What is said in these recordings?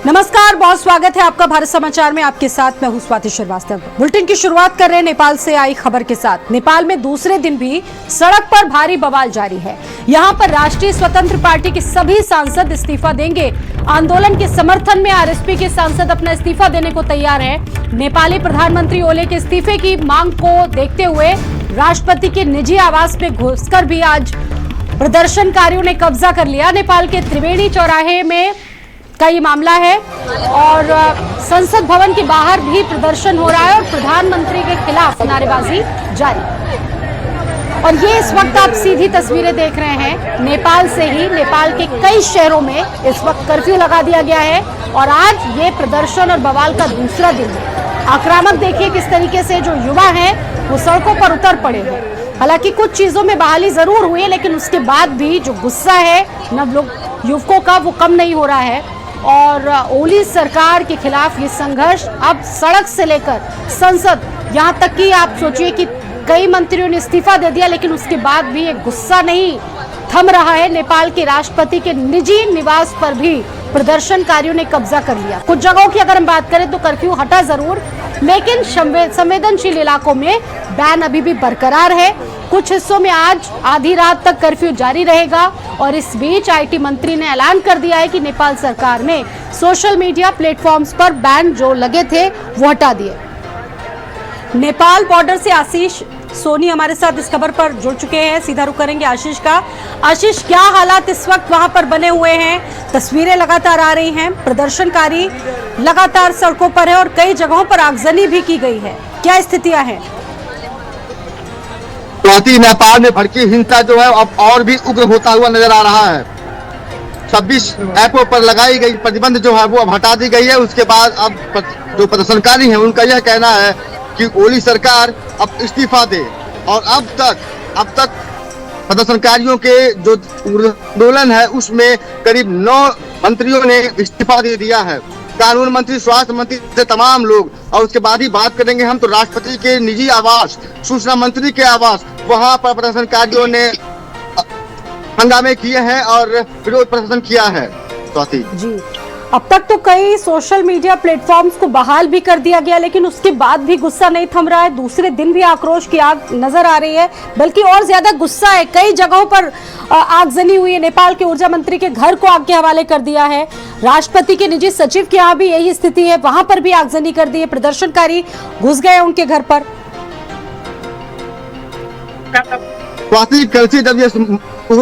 नमस्कार, बहुत स्वागत है आपका भारत समाचार में। आपके साथ मैं हूं स्वाति श्रीवास्तव। बुलेटिन की शुरुआत कर रहे हैं नेपाल से आई खबर के साथ। नेपाल में दूसरे दिन भी सड़क पर भारी बवाल जारी है। यहां पर राष्ट्रीय स्वतंत्र पार्टी के सभी सांसद इस्तीफा देंगे। आंदोलन के समर्थन में आरएसपी के सांसद अपना इस्तीफा देने को तैयार है। नेपाली प्रधानमंत्री ओली के इस्तीफे की मांग को देखते हुए राष्ट्रपति के निजी आवास में घुसकर भी आज प्रदर्शनकारियों ने कब्जा कर लिया। नेपाल के त्रिवेणी चौराहे में का ये मामला है और संसद भवन के बाहर भी प्रदर्शन हो रहा है और प्रधानमंत्री के खिलाफ नारेबाजी जारी। और ये इस वक्त आप सीधी तस्वीरें देख रहे हैं नेपाल से ही। नेपाल के कई शहरों में इस वक्त कर्फ्यू लगा दिया गया है और आज ये प्रदर्शन और बवाल का दूसरा दिन है। आक्रामक देखिए किस तरीके से जो युवा हैं वो सड़कों पर उतर पड़े हैं। हालांकि कुछ चीजों में बहाली जरूर हुई है, लेकिन उसके बाद भी जो गुस्सा है नव लोग युवकों का वो कम नहीं हो रहा है। और ओली सरकार के खिलाफ ये संघर्ष अब सड़क से लेकर संसद, यहाँ तक कि आप सोचिए कि कई मंत्रियों ने इस्तीफा दे दिया, लेकिन उसके बाद भी ये गुस्सा नहीं थम रहा है। नेपाल के राष्ट्रपति के निजी निवास पर भी प्रदर्शनकारियों ने कब्जा कर लिया। कुछ जगहों की अगर हम बात करें तो कर्फ्यू हटा जरूर, लेकिन संवेदनशील इलाकों में बैन अभी भी बरकरार है। कुछ हिस्सों में आज आधी रात तक कर्फ्यू जारी रहेगा। और इस बीच आईटी मंत्री ने ऐलान कर दिया है कि नेपाल सरकार ने सोशल मीडिया प्लेटफॉर्म्स पर बैन जो लगे थे वो हटा दिए। नेपाल बॉर्डर से आशीष सोनी हमारे साथ इस खबर पर जुड़ चुके हैं। सीधा रुख करेंगे आशीष का। आशीष, क्या हालात इस वक्त वहां पर बने हुए हैं? तस्वीरें लगातार आ रही हैं, प्रदर्शनकारी लगातार सड़कों पर है और कई जगहों पर आगजनी भी की गई है। क्या स्थितियां हैं? नेपाल में भड़की हिंसा जो है अब और भी उग्र होता हुआ नजर आ रहा है। 26 ऐपों पर लगाई गई प्रतिबंध जो है वो अब हटा दी गई है। उसके बाद अब जो प्रदर्शनकारी हैं उनका यह कहना है कि ओली सरकार अब इस्तीफा दे। और अब तक प्रदर्शनकारियों के जो आंदोलन है उसमें करीब 9 मंत्रियों ने इस्तीफा दे दिया है। कानून मंत्री, स्वास्थ्य मंत्री से तमाम लोग। और उसके बाद ही बात करेंगे हम तो राष्ट्रपति के निजी आवास, सूचना मंत्री के आवास, वहां पर प्रदर्शनकारियों ने हंगामे किए हैं और विरोध प्रदर्शन किया है। स्वाति जी, अब तक तो कई सोशल मीडिया प्लेटफॉर्म्स को बहाल भी कर दिया गया, लेकिन उसके बाद भी गुस्सा नहीं थम रहा है। दूसरे दिन भी आक्रोश की आग नजर आ रही है, बल्कि और ज्यादा गुस्सा है। कई जगहों पर आगजनी हुई है। नेपाल के ऊर्जा मंत्री के घर को आग के हवाले कर दिया है। राष्ट्रपति के निजी सचिव के यहाँ भी यही स्थिति है, वहां पर भी आगजनी कर दी है। प्रदर्शनकारी घुस गए उनके घर पर। कल से जब ये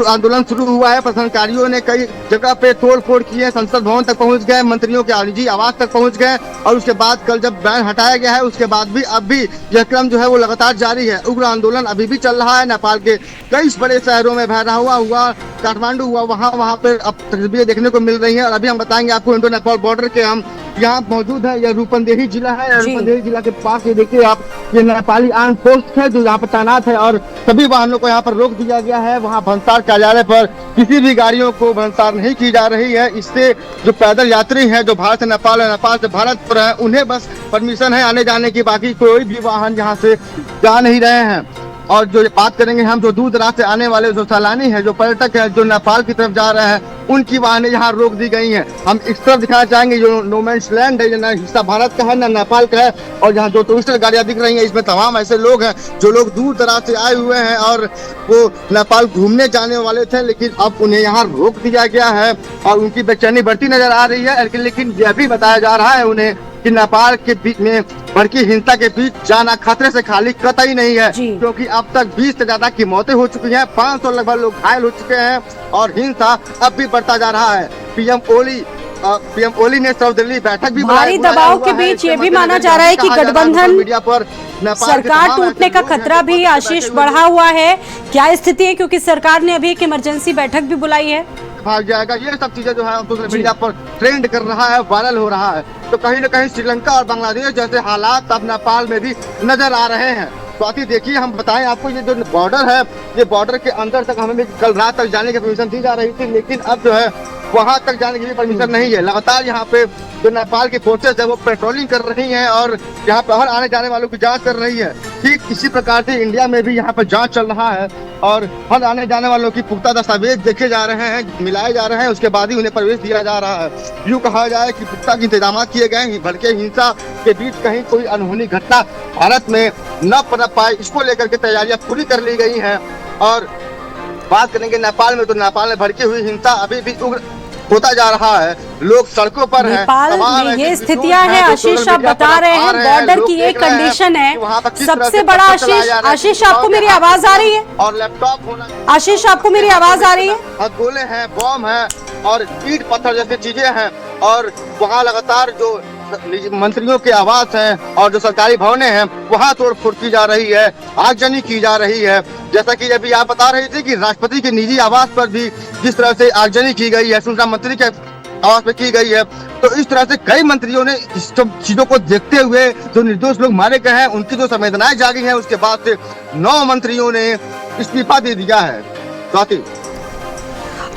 आंदोलन शुरू हुआ है, प्रदर्शनकारियों ने कई जगह पे तोड़ फोड़ की है, संसद भवन तक पहुंच गए, मंत्रियों के निजी आवास तक पहुंच गए। और उसके बाद कल जब बैन हटाया गया है उसके बाद भी अब भी यह क्रम जो है वो लगातार जारी है। उग्र आंदोलन अभी भी चल रहा है। नेपाल के कई बड़े शहरों में भैरहवा हुआ, काठमांडू हुआ, वहाँ पे अब तस्वीरें देखने को मिल रही है। और अभी हम बताएंगे आपको इंडो नेपाल बॉर्डर के हम यहाँ मौजूद है। यह रूपंदेही जिला है। रूपंदेही जिला के पास ये देखिए आप, ये नेपाली आर्म फोर्स है जो यहाँ पर तैनात है और सभी वाहनों को यहाँ पर रोक दिया गया है। वहाँ भंसार कार्यालय पर किसी भी गाड़ियों को भंसार नहीं की जा रही है। इससे जो पैदल यात्री हैं जो भारत से नेपाल है, नेपाल से भारत पर है, उन्हें बस परमिशन है आने जाने की, बाकी कोई भी वाहन यहाँ से जा नहीं रहे हैं। और जो बात करेंगे हम, जो दूर दराज से आने वाले जो सैलानी हैं, जो पर्यटक हैं, जो नेपाल की तरफ जा रहे हैं, उनकी वाहनें यहाँ रोक दी गई हैं। हम इस तरफ दिखाना चाहेंगे जो नो मैंस लैंड है, ना हिस्सा भारत का है ना नेपाल का है। और यहाँ जो टूरिस्ट गाड़ियाँ दिख रही हैं इसमें तमाम ऐसे लोग हैं जो लोग दूर दराज से आए हुए हैं और वो नेपाल घूमने जाने वाले थे, लेकिन अब उन्हें यहाँ रोक दिया गया है और उनकी बेचैनी बढ़ती नजर आ रही है। लेकिन यह भी बताया जा रहा है उन्हें कि नेपाल के बीच में भड़की हिंसा के बीच जाना खतरे से खाली कतई नहीं है, क्योंकि अब तक 20 से ज्यादा की मौतें हो चुकी हैं, 500 लगभग लोग घायल हो चुके हैं और हिंसा अब भी बढ़ता जा रहा है। पीएम ओली ने सर्वदलीय बैठक भी भारी दबाव के बीच ये भी माना जा रहा है कि गठबंधन मीडिया पर सरकार टूटने का खतरा भी आशीष बढ़ा हुआ है। क्या स्थिति है, क्योंकि सरकार ने अभी एक इमरजेंसी बैठक भी बुलाई है? भाग जाएगा, ये सब चीजें जो है सोशल मीडिया पर ट्रेंड कर रहा है, वायरल हो रहा है। तो कहीं न कहीं श्रीलंका और बांग्लादेश जैसे हालात अब नेपाल में भी नजर आ रहे हैं। स्वाति देखिए, हम बताएं आपको, ये जो बॉर्डर है, ये बॉर्डर के अंदर तक हमें कल रात तक जाने की परमिशन दी जा रही थी, लेकिन अब जो है वहां तक जाने की भी परमिशन नहीं है। लगातार यहाँ पे जो नेपाल की फोर्सेस है वो पेट्रोलिंग कर रही हैं और यहाँ पर हर आने जाने वालों की जांच कर रही है। ठीक इसी प्रकार से इंडिया में भी यहाँ पर जांच चल रहा है और हर आने जाने वालों की पुख्ता दस्तावेज देखे जा रहे हैं, मिलाए जा रहे हैं, उसके बाद ही उन्हें प्रवेश दिया जा रहा है। यूँ कहा जाए कि पुख्ता इंतजाम किए गए हैं, भड़के हिंसा के बीच कहीं कोई अनहोनी घटना भारत में न पनप पाए, इसको लेकर के तैयारियां पूरी कर ली गई हैं। और बात करेंगे नेपाल में, तो नेपाल में भड़की हुई हिंसा अभी भी उग्र होता जा रहा है, लोग सड़कों पर हैं। नेपाल में ये स्थितियां हैं आशीष, आप बता रहे हैं बॉर्डर की एक कंडीशन है। सबसे बड़ा आशीष आपको मेरी आवाज आ रही है? और लैपटॉप होना, आशीष आपको मेरी आवाज आ रही है? गोले हैं, बम है और ईंट पत्थर जैसी चीजें हैं। और वहाँ लगातार जो मंत्रियों के आवास हैं और जो सरकारी भवनें हैं, वहाँ तोड़फोड़ की जा रही है, आगजनी की जा रही है। जैसा कि अभी आप बता रही थी कि राष्ट्रपति के निजी आवास पर भी जिस तरह से आगजनी की गई है, सूचना मंत्री के आवास पर की गई है, तो इस तरह से कई मंत्रियों ने इस सब चीजों को देखते हुए जो निर्दोष लोग मारे गए हैं, उनकी जो संवेदनाएं जागी हैं, उसके बाद से 9 मंत्रियों ने इस्तीफा दे दिया है। स्वाति,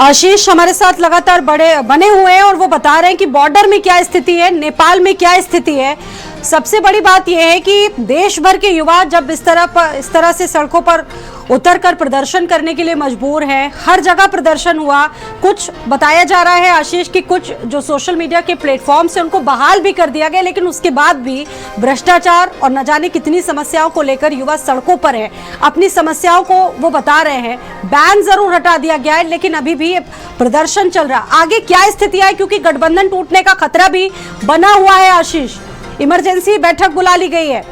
आशीष हमारे साथ लगातार बने हुए हैं और वो बता रहे हैं कि बॉर्डर में क्या स्थिति है, नेपाल में क्या स्थिति है। सबसे बड़ी बात यह है कि देश भर के युवा जब इस तरह से सड़कों पर उतरकर प्रदर्शन करने के लिए मजबूर हैं, हर जगह प्रदर्शन हुआ। कुछ बताया जा रहा है आशीष कि कुछ जो सोशल मीडिया के प्लेटफॉर्म से उनको बहाल भी कर दिया गया, लेकिन उसके बाद भी भ्रष्टाचार और न जाने कितनी समस्याओं को लेकर युवा सड़कों पर है, अपनी समस्याओं को वो बता रहे हैं। बैन जरूर हटा दिया गया है, लेकिन अभी भी प्रदर्शन चल रहा। आगे क्या स्थिति है, क्योंकि गठबंधन टूटने का खतरा भी बना हुआ है आशीष, इमरजेंसी बैठक बुला ली गई है।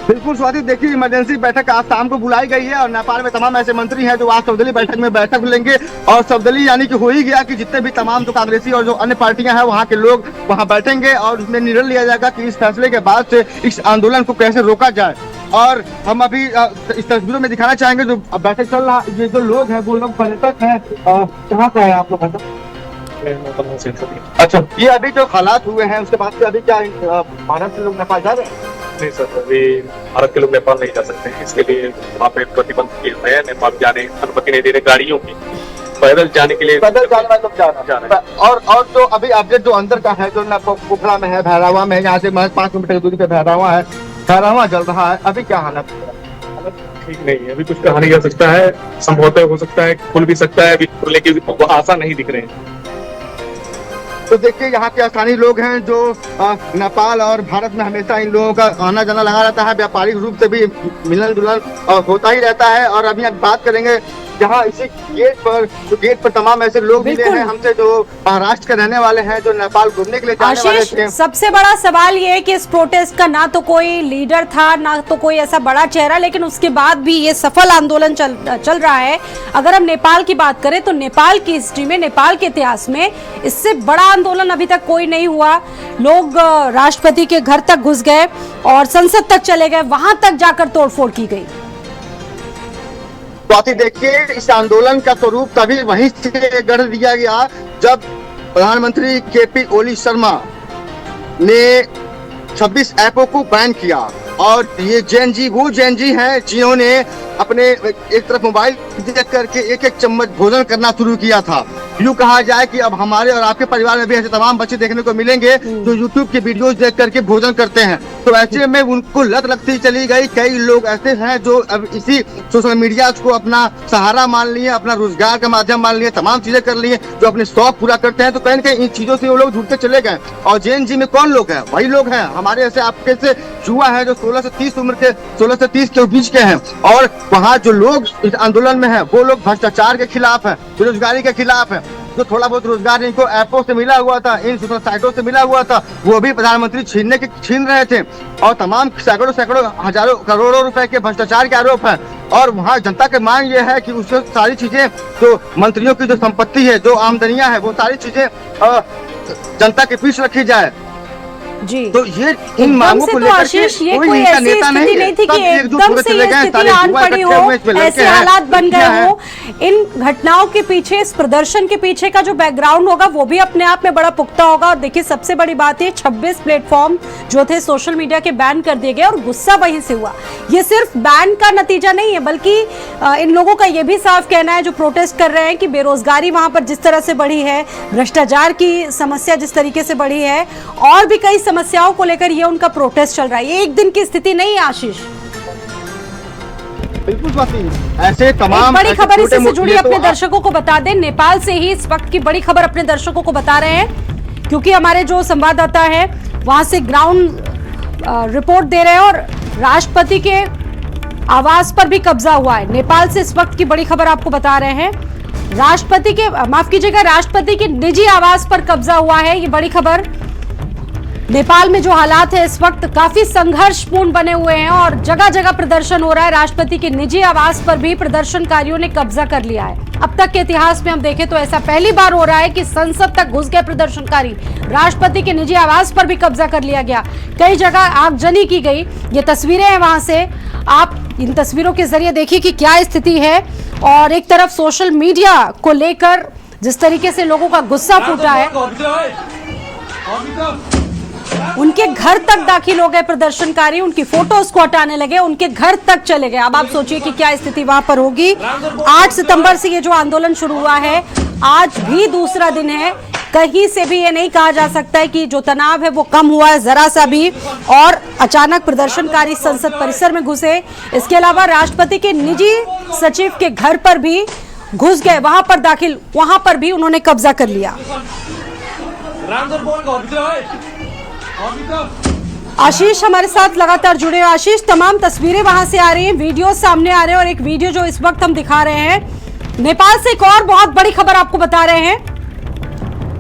बिल्कुल स्वाति, देखिए इमरजेंसी बैठक आज शाम को बुलाई गई है और नेपाल में तमाम ऐसे मंत्री हैं जो आज सर्वदलीय बैठक में बैठक लेंगे। और सर्वदलीय यानी कि हो ही गया कि जितने भी तमाम जो कांग्रेसी और जो अन्य पार्टियां हैं वहां के लोग वहां बैठेंगे और उसमें निर्णय लिया जाएगा कि इस फैसले के बाद से इस आंदोलन को कैसे रोका जाए। और हम अभी इस तस्वीरों में दिखाना चाहेंगे जो बैठक चल रहा, ये जो लोग हैं वो लोग पर्यटक हैं। कहाँ का है आप लोग? अच्छा, ये अभी जो हालात हुए हैं उसके बाद से अभी क्या भारत से लोग नेपाल जा रहे हैं? नहीं सर, अभी भारत के लोग नेपाल नहीं जा सकते हैं। इसके लिए वहाँ पे प्रतिबंध किए हुए हैं, नेपाल जाने अनुमति नहीं दे रहे गाड़ियों की। पैदल जाने के लिए, पैदल जाने वाले लोग जा रहे हैं। और जो अभी अपडेट जो अंदर का है, जो पोखरा में है, भैरावा में है, यहाँ से 5 किलोमीटर की दूरी पे भैरावा है, भैरावा जल रहा है। अभी क्या हालत ठीक नहीं है, अभी कुछ कहा नहीं जा सकता है। संभवतः हो सकता है खुल भी सकता है, अभी खुलने की आशा नहीं दिख रहे हैं। तो देखिए यहाँ के स्थानीय लोग हैं जो नेपाल और भारत में हमेशा इन लोगों का आना जाना लगा रहता है, व्यापारिक रूप से भी मिलन जुलन होता ही रहता है। और अभी हम बात करेंगे जहाँ इसी गेट पर तमाम ऐसे लोग मिले हैं हमसे जो महाराष्ट्र के रहने वाले हैं, जो नेपाल घूमने के लिए जाने वाले थे। सबसे बड़ा सवाल ये है कि इस प्रोटेस्ट का ना तो कोई लीडर था, ना तो कोई ऐसा बड़ा चेहरा, लेकिन उसके बाद भी ये सफल आंदोलन चल रहा है। अगर हम नेपाल की बात करें तो नेपाल की हिस्ट्री में, नेपाल के इतिहास में इससे बड़ा आंदोलन अभी तक कोई नहीं हुआ। लोग राष्ट्रपति के घर तक घुस गए और संसद तक चले गए, वहां तक जाकर तोड़फोड़ की गई। स्वाति, देखिए इस आंदोलन का स्वरूप तभी वहीं से गढ़ दिया गया जब प्रधानमंत्री केपी ओली शर्मा ने 26 ऐपों को बैन किया। और ये जैन जी वो जैन जी हैं जिन्होंने अपने एक तरफ मोबाइल देख करके एक चम्मच भोजन करना शुरू किया था। यूँ कहा जाए कि अब हमारे और आपके परिवार में भी ऐसे तमाम बच्चे देखने को मिलेंगे जो यूट्यूब के वीडियोस देख करके भोजन करते हैं। तो ऐसे में उनको लत लगती चली गई। कई लोग ऐसे हैं जो अब इसी सोशल मीडिया को अपना सहारा मान लिए, अपना रोजगार का माध्यम मान लिए, तमाम चीजें कर लिए, जो अपने शौक पूरा करते हैं। तो कहीं न कहीं इन चीजों से वो लोग जुड़ते चले गए। और जैन जी में कौन लोग हैं? वही लोग हैं हमारे ऐसे आपके से युवा है जो 16 से 30 उम्र के, 16 से 30 के बीच के हैं। और वहाँ जो लोग इस आंदोलन में हैं वो लोग भ्रष्टाचार के खिलाफ हैं, बेरोजगारी के खिलाफ हैं। जो थोड़ा बहुत रोजगार इनको ऐपों से मिला हुआ था, इन सोशल साइटों से मिला हुआ था, वो भी प्रधानमंत्री छीन रहे थे। और तमाम सैकड़ों हजारों करोड़ों रुपए के भ्रष्टाचार के आरोप है। और वहाँ जनता की मांग ये है कि उससे सारी चीजें, जो मंत्रियों की जो संपत्ति है, जो आमदनियां है, वो सारी चीजें जनता के पीछे रखी जाए जी। तो ये इन मांगों को लेकर कोई इनका नेता नहीं थी कि एकदम से ये स्थिति आन पड़ी हो, ऐसे हालात बन गए हो। इन घटनाओं के पीछे, इस प्रदर्शन के पीछे का जो बैकग्राउंड होगा वो भी अपने आप में बड़ा पुख्ता होगा। और देखिए सबसे बड़ी बात है 26 प्लेटफॉर्म जो थे सोशल मीडिया के बैन कर दिए गए और गुस्सा वहीं से हुआ। ये सिर्फ बैन का नतीजा नहीं है, बल्कि इन लोगों का ये भी साफ कहना है जो प्रोटेस्ट कर रहे हैं कि बेरोजगारी वहां पर जिस तरह से बढ़ी है, भ्रष्टाचार की समस्या जिस तरीके से बढ़ी है, और भी कई समस्याओं को लेकर ये उनका प्रोटेस्ट चल रहा है। ये एक दिन की स्थिति नहीं है आशीष। बिल्कुल स्वाति, ऐसे तमाम बड़ी ऐसे खबर इससे छोटे-मोटे जुड़ी तो अपने दर्शकों को बता दें। नेपाल से ही इस वक्त की बड़ी खबर अपने दर्शकों को बता रहे हैं, क्योंकि हमारे जो संवाददाता है वहां से ग्राउंड रिपोर्ट दे रहे हैं और राष्ट्रपति के आवास पर भी कब्जा हुआ है। नेपाल से इस वक्त की बड़ी खबर आपको बता रहे हैं। राष्ट्रपति के, माफ कीजिएगा, राष्ट्रपति के निजी आवास पर कब्जा हुआ है, ये बड़ी खबर। नेपाल में जो हालात है इस वक्त काफी संघर्षपूर्ण बने हुए हैं और जगह जगह प्रदर्शन हो रहा है। राष्ट्रपति के निजी आवास पर भी प्रदर्शनकारियों ने कब्जा कर लिया है। अब तक के इतिहास में हम देखें तो ऐसा पहली बार हो रहा है कि संसद तक घुस गए प्रदर्शनकारी। राष्ट्रपति के निजी आवास पर भी कब्जा कर लिया गया, कई जगह आगजनी की गई। ये तस्वीरें हैं वहां से, आप इन तस्वीरों के जरिए देखिए कि क्या स्थिति है। और एक तरफ सोशल मीडिया को लेकर जिस तरीके से लोगों का गुस्सा फूटा है, उनके घर तक दाखिल हो गए प्रदर्शनकारी, उनकी फोटोज को हटाने लगे, उनके घर तक चले गए। अब आप सोचिए कि क्या स्थिति वहां पर होगी। 8 सितंबर से ये जो आंदोलन शुरू हुआ है, आज भी दूसरा दिन है। कहीं से भी ये नहीं कहा जा सकता है कि जो तनाव है वो कम हुआ है जरा सा भी। और अचानक प्रदर्शनकारी संसद परिसर में घुसे। इसके अलावा राष्ट्रपति के निजी सचिव के घर पर भी घुस गए, वहां पर दाखिल, वहां पर भी उन्होंने कब्जा कर लिया। आशीष हमारे साथ लगातार जुड़े हुए। आशीष, तमाम तस्वीरें वहां से आ रही हैं, वीडियो सामने आ रहे हैं और एक वीडियो जो इस वक्त हम दिखा रहे हैं, नेपाल से एक और बहुत बड़ी खबर आपको बता रहे हैं।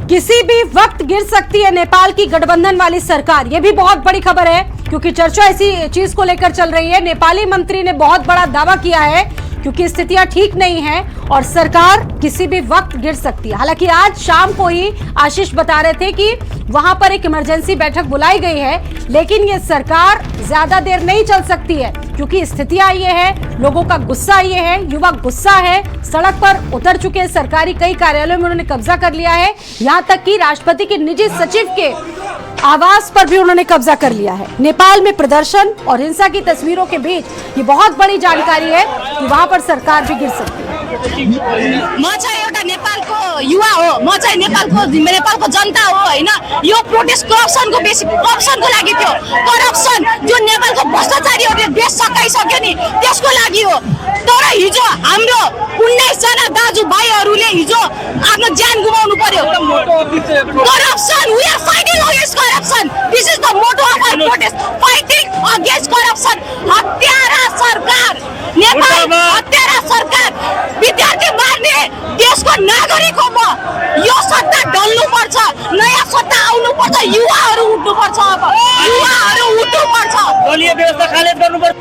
किसी भी वक्त गिर सकती है नेपाल की गठबंधन वाली सरकार। यह भी बहुत बड़ी खबर है क्योंकि चर्चा इसी चीज को लेकर चल रही है। नेपाली मंत्री ने बहुत बड़ा दावा किया है क्योंकि स्थितियां ठीक नहीं है और सरकार किसी भी वक्त गिर सकती है। हालांकि आज शाम को ही आशीष बता रहे थे कि वहां पर एक इमरजेंसी बैठक बुलाई गई है, लेकिन ये सरकार ज्यादा देर नहीं चल सकती है क्योंकि स्थितियां ये है, लोगों का गुस्सा ये है, युवा गुस्सा है, सड़क पर उतर चुके हैं। सरकारी कई कार्यालयों में उन्होंने कब्जा कर लिया है, यहां तक कि राष्ट्रपति के निजी सचिव के आवास पर भी उन्होंने कब्जा कर लिया है। नेपाल में प्रदर्शन और हिंसा की तस्वीरों के बीच ये बहुत बड़ी जानकारी है कि वहां पर सरकार भी गिर सकती है। म चाहिँ एउटा नेपालको युवा हो, म चाहिँ नेपालको जनता हो हैन। यो प्रोटेस्ट करप्सनको बेसी करप्सनको लागि थियो। करप्सन जो नेपालको भ्रष्टाचारीहरूले देश सकाइसक्यो नि त्यसको लागि हो। तर हिजो हाम्रो 19 जना दाजुभाइहरूले हिजो आफ्नो ज्यान गुमाउनु पर्यो। Corruption, we are fighting against corruption. This is the motto of our protest, fighting against corruption. हत्यारा सरकार, नेपाल हत्यारा सरकार, विद्यार्थी मार्ने देशको नागरिक हो म। यो सत्ता ढल्नु पर्छ, नयाँ सत्ता आउनु पर्छ, युवाहरू उठ्नु पर्छ। अब युवाहरू उठ्नु पर्छ, दलीय व्यवस्था खारेज गर्नु पर्छ।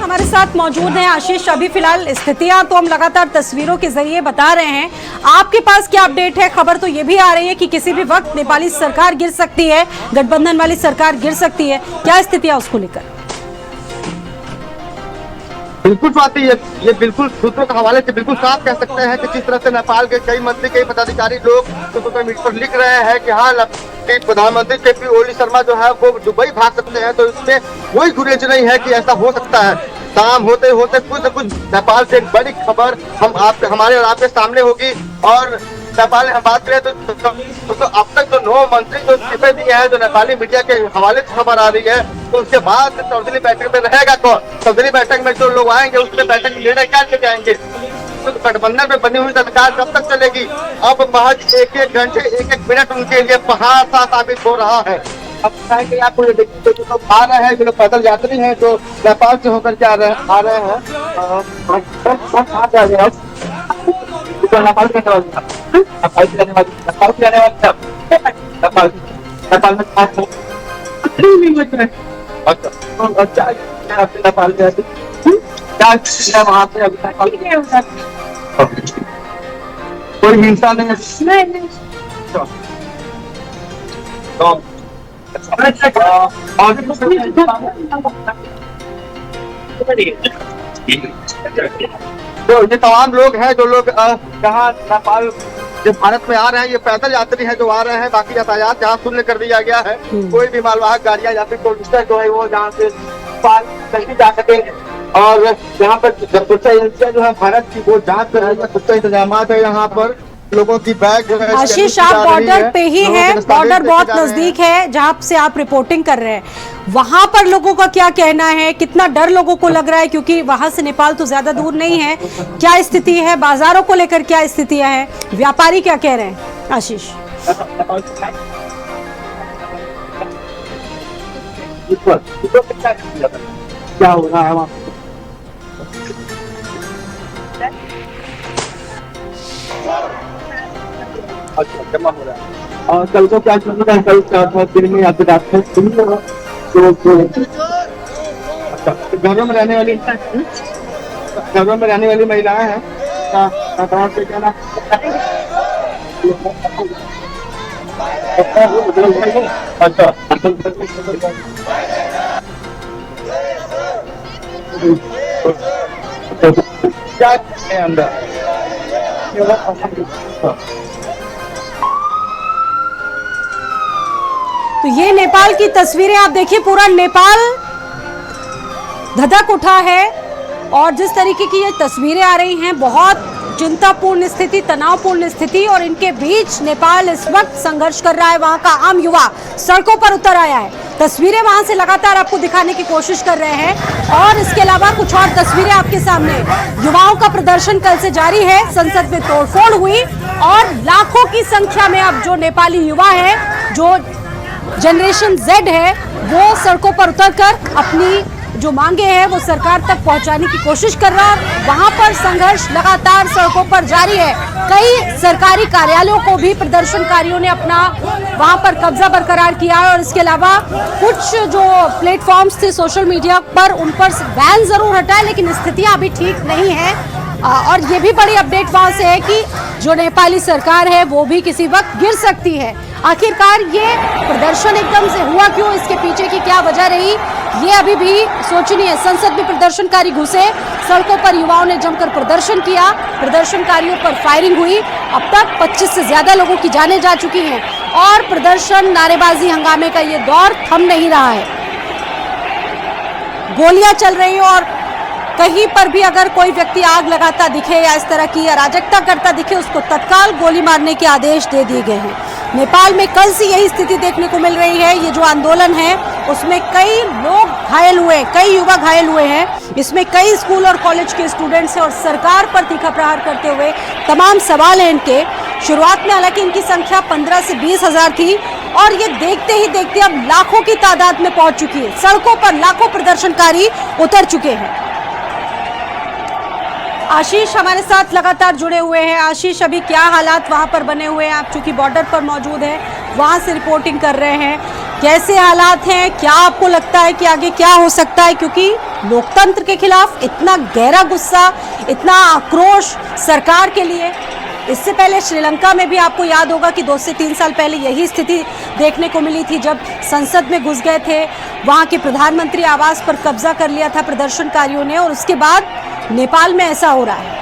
हमारे साथ मौजूद हैं आशीष। अभी फिलहाल स्थितियां तो हम लगातार तस्वीरों के जरिए बता रहे हैं, आपके पास क्या अपडेट है? खबर तो ये भी आ रही है कि किसी भी वक्त नेपाली सरकार गिर सकती है, गठबंधन वाली सरकार गिर सकती है। क्या स्थितियां उसको लेकर? बिल्कुल स्वाति, ये बिल्कुल सूत्रों के हवाले से बिल्कुल साफ कह सकते हैं कि जिस तरह से नेपाल के कई मंत्री, कई पदाधिकारी लोग सोशल मीडिया पर लिख रहे हैं कि हाँ, प्रधानमंत्री केपी ओली शर्मा जो है वो दुबई भाग सकते हैं, तो इसमें कोई गुरेज नहीं है कि ऐसा हो सकता है। शाम होते होते कुछ न कुछ नेपाल से एक बड़ी खबर हमारे और आपके सामने होगी। और नेपाल में हम बात करें तो अब तक जो 9 मंत्री जो इस्तीफे दिए हैं, जो नेपाली मीडिया के हवाले से खबर आ रही है, तो उसके बाद सर्वदलीय बैठक में रहेगा कौन? सर्वदलीय बैठक में जो लोग आएंगे उसमें बैठक में निर्णय क्या ले जाएंगे? तो गठबंधन में बनी हुई सरकार कब तक चलेगी? अब महज एक घंटे 1 मिनट उनके लिए पहाड़ सा साबित हो रहा है। अब कि आपको ये देखिए जो लोग आ रहे हैं, जो लोग पैदल यात्री हैं, जो नेपाल से होकर के आ रहे हैं, नेपाल के कोई हिंसा नहीं। तो ये तमाम लोग हैं जो लोग जहाँ नेपाल जो भारत में आ रहे हैं, ये पैदल यात्री हैं जो आ रहे हैं। बाकी यातायात यहाँ शून्य कर दिया गया है। कोई भी मालवाहक गाड़ियाँ या फिर टूरिस्टर जो है वो जहाँ से नहीं जा सकेंगे। और यहाँ पर सुरक्षा एजेंसियाँ जो है भारत की वो जाँच कर रही है, सुरक्षा इंतजाम है यहाँ पर। लोगों की बैग जो है आशीष, आप बॉर्डर पे ही हैं, बॉर्डर बहुत नजदीक है जहां से आप रिपोर्टिंग कर रहे हैं। वहां पर लोगों का क्या कहना है, कितना डर लोगों को लग रहा है, क्योंकि वहां से नेपाल तो ज्यादा दूर नहीं है। क्या स्थिति है, बाजारों को लेकर क्या स्थितियां हैं, व्यापारी क्या कह रहे हैं? आशीष, क्या हो रहा है वहाँ? अच्छा, जमा हो रहा है। और कल को क्या चल रहा है? कल क्या दिन में आपके रात में अच्छा, घरों में रहने वाली महिलाएं हैं कहाँ से कहना? अच्छा, क्या है अंदर? तो ये नेपाल की तस्वीरें आप देखिए, पूरा नेपाल धधक उठा है और जिस तरीके की ये तस्वीरें आ रही हैं, बहुत चिंतापूर्ण स्थिति, तनावपूर्ण स्थिति, और इनके बीच नेपाल इस वक्त संघर्ष कर रहा है। वहां का आम युवा सड़कों पर उतर आया है। तस्वीरें वहां से लगातार आपको दिखाने की कोशिश कर रहे हैं और इसके अलावा कुछ और तस्वीरें आपके सामने। युवाओं का प्रदर्शन कल से जारी है, संसद में तोड़फोड़ हुई और लाखों की संख्या में अब जो नेपाली युवा है, जो जनरेशन Z है, वो सड़कों पर उतरकर अपनी जो मांगे हैं वो सरकार तक पहुंचाने की कोशिश कर रहा है। वहां पर संघर्ष लगातार सड़कों पर जारी है। कई सरकारी कार्यालयों को भी प्रदर्शनकारियों ने अपना वहां पर कब्जा बरकरार किया है और इसके अलावा कुछ जो प्लेटफॉर्म्स थे सोशल मीडिया पर, उन पर बैन जरूर हटा है, लेकिन स्थितियां अभी ठीक नहीं है। और ये भी बड़ी अपडेट वहां से है कि जो नेपाली सरकार है वो भी किसी वक्त गिर सकती है। आखिरकार ये प्रदर्शन एकदम से हुआ क्यों, इसके पीछे की क्या वजह रही, ये अभी भी सोचनीय। संसद में प्रदर्शनकारी घुसे, सड़कों पर युवाओं ने जमकर प्रदर्शन किया, प्रदर्शनकारियों पर फायरिंग हुई। अब तक 25 से ज्यादा लोगों की जानें जा चुकी हैं और प्रदर्शन, नारेबाजी, हंगामे का ये दौर थम नहीं रहा है। गोलियां चल रही हैं और कहीं पर भी अगर कोई व्यक्ति आग लगाता दिखे या इस तरह की अराजकता करता दिखे, उसको तत्काल गोली मारने के आदेश दे दिए गए हैं। नेपाल में कल से यही स्थिति देखने को मिल रही है। ये जो आंदोलन है उसमें कई लोग घायल हुए, कई युवा घायल हुए हैं। इसमें कई स्कूल और कॉलेज के स्टूडेंट्स हैं और सरकार पर तीखा प्रहार करते हुए तमाम सवाल हैं इनके। शुरुआत में हालांकि इनकी संख्या 15 से 20 हजार थी और ये देखते ही देखते अब लाखों की तादाद में पहुंच चुकी है। सड़कों पर लाखों प्रदर्शनकारी उतर चुके हैं। आशीष हमारे साथ लगातार जुड़े हुए हैं। आशीष, अभी क्या हालात वहां पर बने हुए हैं? आप चूंकि बॉर्डर पर मौजूद हैं, वहां से रिपोर्टिंग कर रहे हैं, कैसे हालात हैं? क्या आपको लगता है कि आगे क्या हो सकता है, क्योंकि लोकतंत्र के खिलाफ इतना गहरा गुस्सा, इतना आक्रोश सरकार के लिए? इससे पहले श्रीलंका में भी आपको याद होगा कि 2 से 3 साल पहले यही स्थिति देखने को मिली थी, जब संसद में घुस गए थे, वहां के प्रधानमंत्री आवास पर कब्जा कर लिया था प्रदर्शनकारियों ने, और उसके बाद नेपाल में ऐसा हो रहा है।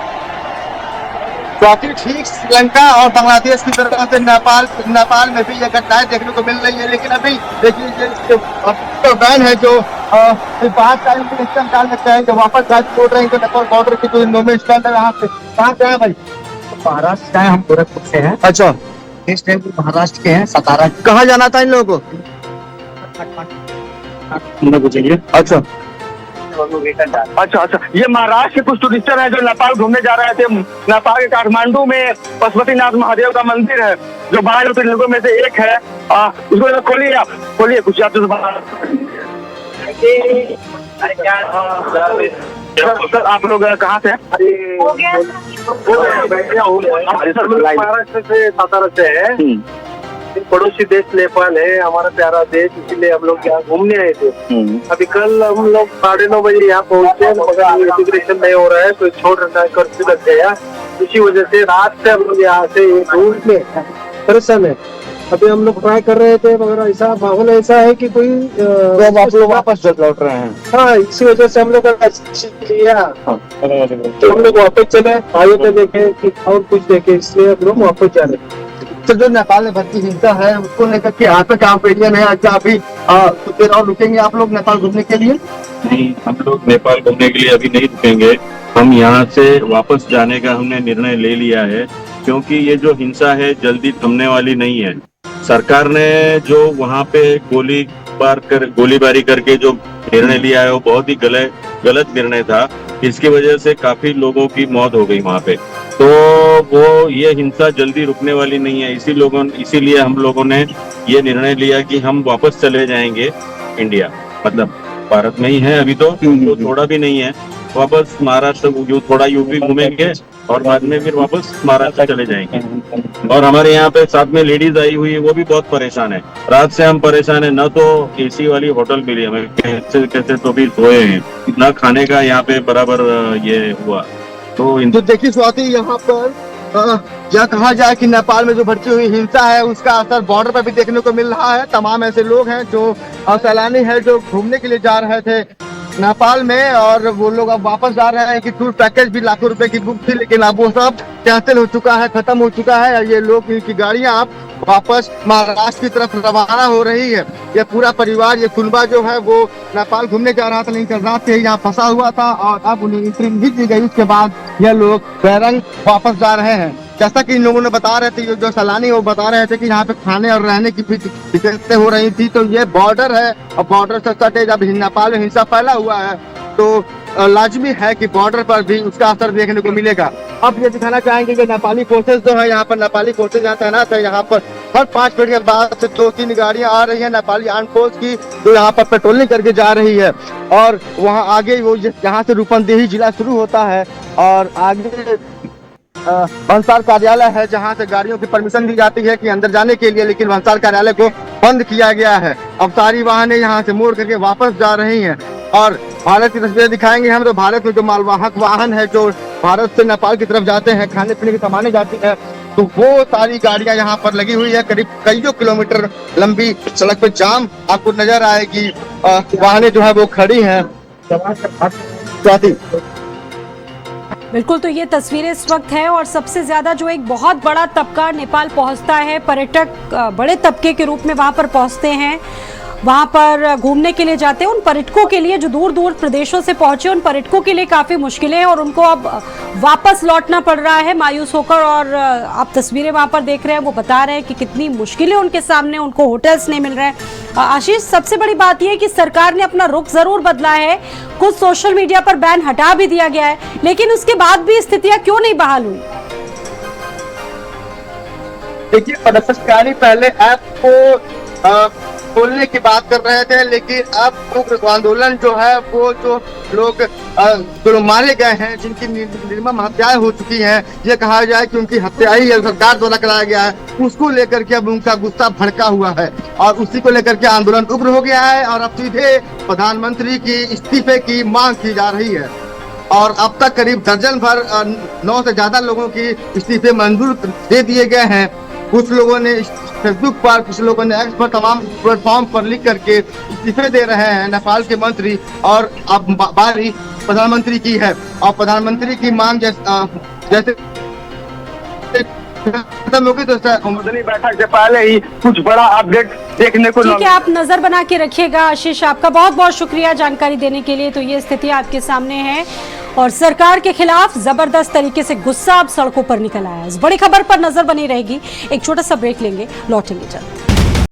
काफी ठीक श्रीलंका और बांग्लादेश की तरह से नेपाल में भी ये घटनाएं देखने को मिल रही है। लेकिन अभी देखिए जो बैन है, जो बात टाइम के सिस्टम डाल सकते हैं, जो वापस गाड़ी छोड़ रहे हैं, तो नेपाल बॉर्डर की जो नो मैंस लैंड है, यहाँ पे कहाँ से है भाई? महाराष्ट्र का है, हम गोरखपुर से हैं। अच्छा, इस टाइम महाराष्ट्र के हैं, सतारा। कहाँ जाना था इन लोगों को? अच्छा अच्छा, ये महाराष्ट्र के कुछ टूरिस्टर हैं जो नेपाल घूमने जा रहे थे। नेपाल के काठमांडू में पशुपतिनाथ महादेव का मंदिर है जो 12 ज्योतिर्लिंगों में से एक है। उसको खोलिए, आप खोलिए कुछ याद सर, आप लोग कहाँ से हैं? महाराष्ट्र से, सातारा से है। पड़ोसी देश नेपाल है, हमारा प्यारा देश, इसीलिए हम लोग यहाँ घूमने आए थे। अभी कल हम लोग 9:30 बजे यहाँ पहुँचे, मगर इंटीग्रेशन नहीं हो रहा है, तो छोड़ रखा है, कर्फ्यू लग गया। इसी वजह से रात से हम लोग यहाँ से दूर में परेशान है। अभी हम लोग ट्राई कर रहे थे, मगर ऐसा माहौल ऐसा है कि कोई आप लोग वापस लौट रहे हैं। हाँ, इसी वजह से हम लोग तो हम लोग वापस चले, आगे पे देखे कि और कुछ देखे, इसलिए हम लोग वापस जा रहे हैं। तो जो नेपाल में भर्ती हिंसा है उसको लेकर के यहाँ पे क्या ओपिनियन है? अच्छा, अभी कुछ देर और रुकेंगे आप लोग नेपाल घूमने के लिए? नहीं, हम लोग नेपाल घूमने के लिए अभी नहीं रुकेंगे। हम यहाँ से वापस जाने का हमने निर्णय ले लिया है, क्योंकि ये जो हिंसा है जल्दी थमने वाली नहीं है। सरकार ने जो वहाँ पे गोलीबारी करके जो निर्णय लिया है वो बहुत ही गलत निर्णय था। इसकी वजह से काफी लोगों की मौत हो गई वहाँ पे। तो वो ये हिंसा जल्दी रुकने वाली नहीं है। इसीलिए हम लोगों ने ये निर्णय लिया कि हम वापस चले जाएंगे इंडिया, मतलब भारत में ही है अभी तो थोड़ा भी नहीं है। वापस महाराष्ट्र थोड़ा यूपी घूमेंगे और बाद में फिर वापस महाराष्ट्र चले जाएंगे। और हमारे यहाँ पे साथ में लेडीज आई हुई है, वो भी बहुत परेशान है। रात से हम परेशान है, न तो एसी वाली होटल मिली हमें, कैसे तो भी सोए हैं, न खाने का यहाँ पे बराबर ये हुआ। तो देखिए स्वाति, यहाँ पर यह कहा जाए कि नेपाल में जो बढ़ती हुई हिंसा है उसका असर बॉर्डर पर भी देखने को मिल रहा है। तमाम ऐसे लोग हैं जो सैलानी है जो घूमने के लिए जा रहे थे नेपाल में, और वो लोग अब वापस जा रहे हैं कि टूर पैकेज भी लाखों रुपए की बुक थी, लेकिन अब वो सब कैंसिल हो चुका है, खत्म हो चुका है। ये लोग इनकी गाड़ियां अब वापस महाराष्ट्र की तरफ रवाना हो रही है। ये पूरा परिवार, ये कुनबा जो है वो नेपाल घूमने जा रहा था, लेकिन कल रात से ही यहाँ फंसा हुआ था और अब उन्हें एंट्री नहीं दी गई। उसके बाद ये लोग बैरंग वापस जा रहे हैं। जैसा कि इन लोगों ने बता रहे थे, जो सैलानी वो बता रहे थे कि यहाँ पे खाने और रहने की भी दिक्कतें हो रही थी। तो ये बॉर्डर है और बॉर्डर से सटे जब नेपाल में हिंसा फैला हुआ है तो लाजमी है कि बॉर्डर पर भी उसका असर देखने को मिलेगा। अब ये दिखाना चाहेंगे कि नेपाली फोर्सेज जो है यहाँ पर, नेपाली फोर्सेज यहाँ तैनात है। यहाँ पर हर 5 मिनट के बाद से 2-3 गाड़ियां आ रही है नेपाली आर्म फोर्स की, जो यहाँ पर पेट्रोलिंग करके जा रही है। और वहाँ आगे वो यहाँ से रूपंदेही जिला शुरू होता है और आगे भंसार कार्यालय है, जहां से गाड़ियों की परमिशन दी जाती है कि अंदर जाने के लिए, लेकिन भंसार कार्यालय को बंद किया गया है। अब सारी वाहनें यहां से मोड़ करके वापस जा रही हैं। और भारत की तस्वीरें दिखाएंगे हम, तो भारत में जो मालवाहक वाहन है जो भारत से नेपाल की तरफ जाते हैं, खाने पीने की सामानें जाती है, तो वो सारी गाड़ियां यहाँ पर लगी हुई है। करीब कईयों किलोमीटर लंबी सड़क पर जाम आपको नजर आएगी, वाहनें जो है वो खड़ी है। बिल्कुल, तो ये तस्वीरें इस वक्त है और सबसे ज्यादा जो एक बहुत बड़ा तबका नेपाल पहुंचता है, पर्यटक बड़े तबके के रूप में वहां पर पहुंचते हैं, वहां पर घूमने के लिए जाते हैं। उन पर्यटकों के लिए जो दूर दूर प्रदेशों से पहुंचे, उन पर्यटकों के लिए काफी मुश्किलें हैं और उनको अब वापस लौटना पड़ रहा है मायूस होकर। और आप तस्वीरें वहां पर देख रहे हैं, वो बता रहे हैं कि कितनी मुश्किलें उनके सामने, उनको होटल्स नहीं मिल रहे हैं। आशीष, सबसे बड़ी बात यह है कि सरकार ने अपना रुख जरूर बदला है, कुछ सोशल मीडिया पर बैन हटा भी दिया गया है, लेकिन उसके बाद भी स्थितियां क्यों नहीं बहाल हुई? देखिए, प्रदर्शनकारी पहले ऐप को खोलने की बात कर रहे थे, लेकिन अब उग्र आंदोलन जो है, वो जो लोग जो मारे गए हैं, जिनकी निर्मम हत्याएं हो चुकी हैं, ये कहा जाए कि उनकी हत्या ही सरकार द्वारा कराया गया है, उसको लेकर के अब उनका गुस्सा भड़का हुआ है और उसी को लेकर के आंदोलन उग्र हो गया है। और अब सीधे प्रधानमंत्री की इस्तीफे की मांग की जा रही है और अब तक करीब दर्जन भर 9 से ज्यादा लोगों की इस्तीफे मंजूर दे दिए गए हैं। कुछ लोगों ने फेसबुक पर, कुछ लोगों ने एक्स पर, तमाम प्लेटफॉर्म पर लिख करके इस्तीफे दे रहे हैं नेपाल के मंत्री। और अब बारी प्रधानमंत्री की है और प्रधानमंत्री की मांग जैसे खत्म होगी तो बैठक से पहले ही कुछ बड़ा अपडेट देखने को। ठीक है, आप नजर बना के रखिएगा। आशीष, आपका बहुत बहुत शुक्रिया जानकारी देने के लिए। तो ये स्थिति आपके सामने है और सरकार के खिलाफ जबरदस्त तरीके से गुस्सा अब सड़कों पर निकल आया है। इस बड़ी खबर पर नजर बनी रहेगी। एक छोटा सा ब्रेक लेंगे, लौटेंगे जल्द।